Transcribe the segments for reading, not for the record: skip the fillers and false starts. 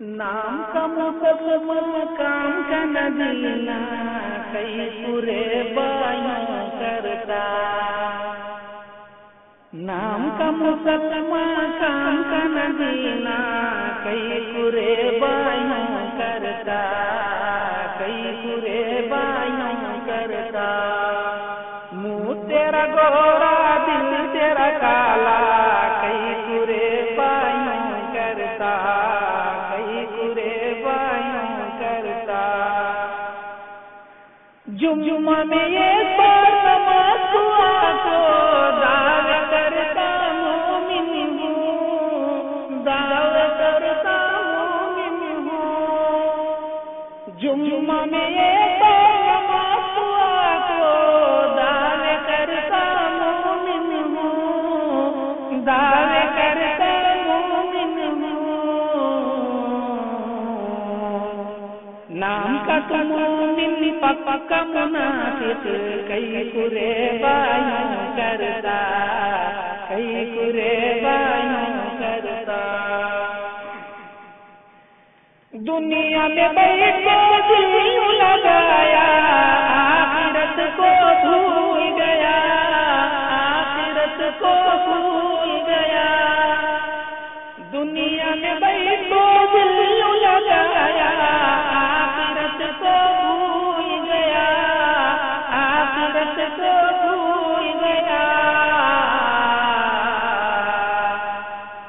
نام کا مسلمان کام کا نبینا کئی پورے بایوں کرتا. نام کا مسلمان کام کا نبینا کئی پورے بایوں کرتا. کئی پورے بایوں کرتا. منہ تیرا گورا دل تیرا کالا کئی پورے بایوں کرتا. جمعہ میں ایک بار نماز دعا کو دعوی کرتا مومن ہوں. دعوی کرتا مومن ہوں. جمعہ میں ایک بار نماز دعا کو دعوی کرتا مومن ہوں. دعوی کرتا مومن ہوں. نام کا تو مومن پکا منافق کئی پورے بایوں کرتا. کئی پورے بایوں کرتا. دنیا میں بیٹھ کو دل لگایا آخرت کو بھول گیا. آخرت کو بھول گیا. دنیا میں بیٹھ کو دل لگایا آخرت کو بھول گیا. آخرت کو بھول گیا.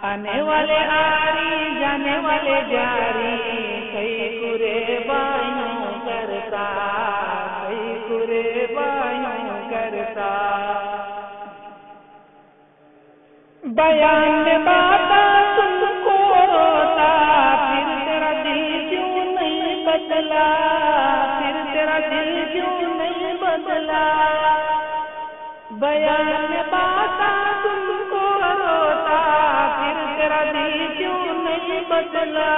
آنے والے آری جانے والے جاری کئی پورے بایوں کرتا. کئی پورے بایوں کرتا. بیان میں بات تم کو روتا پھر تیرا دل کیوں نہیں بدلا. پھر تیرا دل کیوں نہیں بدلا. بیان میں بات تم کو روتا پھر تیرا دل کیوں نہیں بدلا.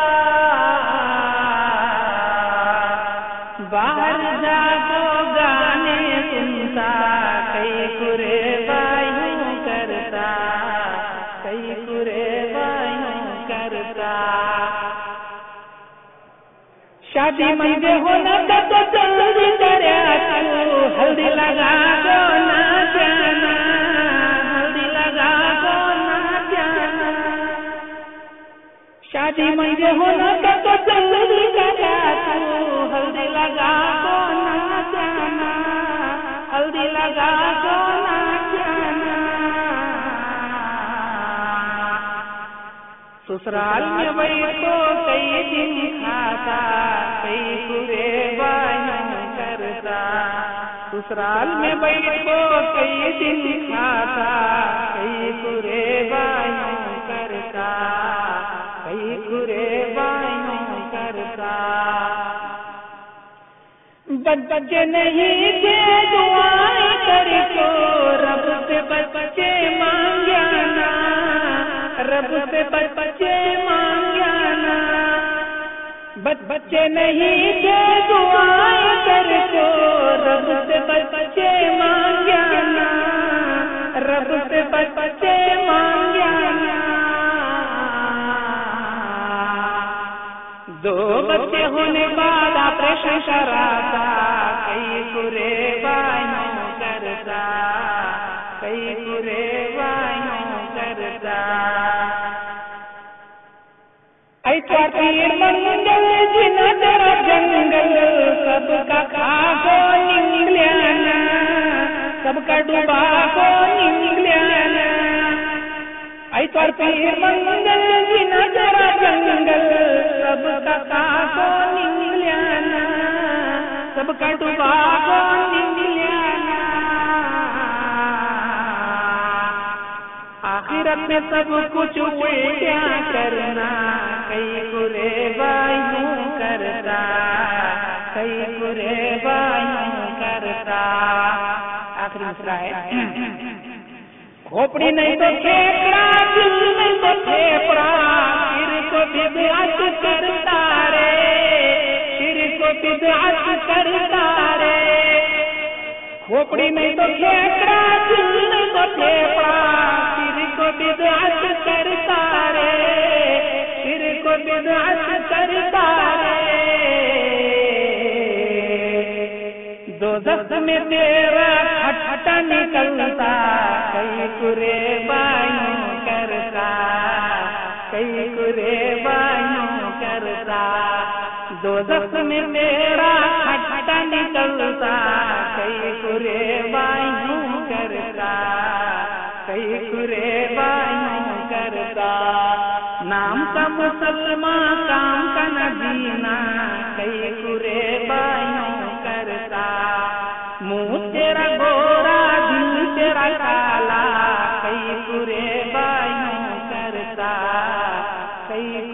باہر جا تو گانے سنتا کئی پورے بایوں کرتا. کئی پورے بایوں کرتا. شادی منگے ہونا تو جلدی کریا تو ہلدی لگا دو نہ جانا. ہلدی لگا دو نہ جانا. شادی منگے ہونا تو جلدی کریا تو ہلدی لگا دو نہ جانا. ہلدی لگا دو نہ جانا. سسرال میں بیٹھ کو کئی دن کھاتا کئی پورے بایوں کرتا. سسرال میں بیٹھ کو کئی دن کھاتا کئی پورے بایوں کرتا. کئی پورے بایوں کرتا. بچے نہیں تھے دعائیں کر کو رب سے بچے مانگانا. رب سے بچے مانگانا. بچے نہیں تھے دعائیں کر کو رب سے بچے مانگانا. رب سے بچے مانگانا. دو بچے ہونے بعد آپریشن کراتا کئی پورے بایوں کرتا. کئی پورے بایوں کرتا. ایتوار پیر منگل جنا تیرا جنگل سب کا کھا کو نگلیانا. سب کا ڈوبا کو نگلیانا. ایتوار پیر منگل جنا تیرا جنگل سب کا کھا کو نگلیانا. سب کا ڈوبا کو نگلیانا. آخرت میں سب کچھ الٹا کرنا کئی پورے بایوں کرتا. کئی پورے بایوں کرتا. آخری مسئلہ ہے. کھوپڑی نہیں تو کھیپڑا دل نہیں تو کھیپڑا شر کو بدعت کرتا رے. شر کو بدعت کرتا رے. کھوپڑی نہیں تو کھیپڑا دل نہیں تو کھیپڑا شر کو بدعت کرتا رے. شر کو بدعت کرتا میں تیرا کھٹا نکلتا، کئی کرے بائیوں کرتا، کئی کرے بائیوں کرتا، دوزخ میں تیرا کھٹا نکلتا، کئی کرے بائیوں کرتا، کئی کرے بائیوں کرتا، نام کا مسلمان کام کا نہ جینا، کئی کرے بائیوں کرتا، منہ تیرا گورا دل تیرا کالا، کئی کرے بائیوں کرتا، کئی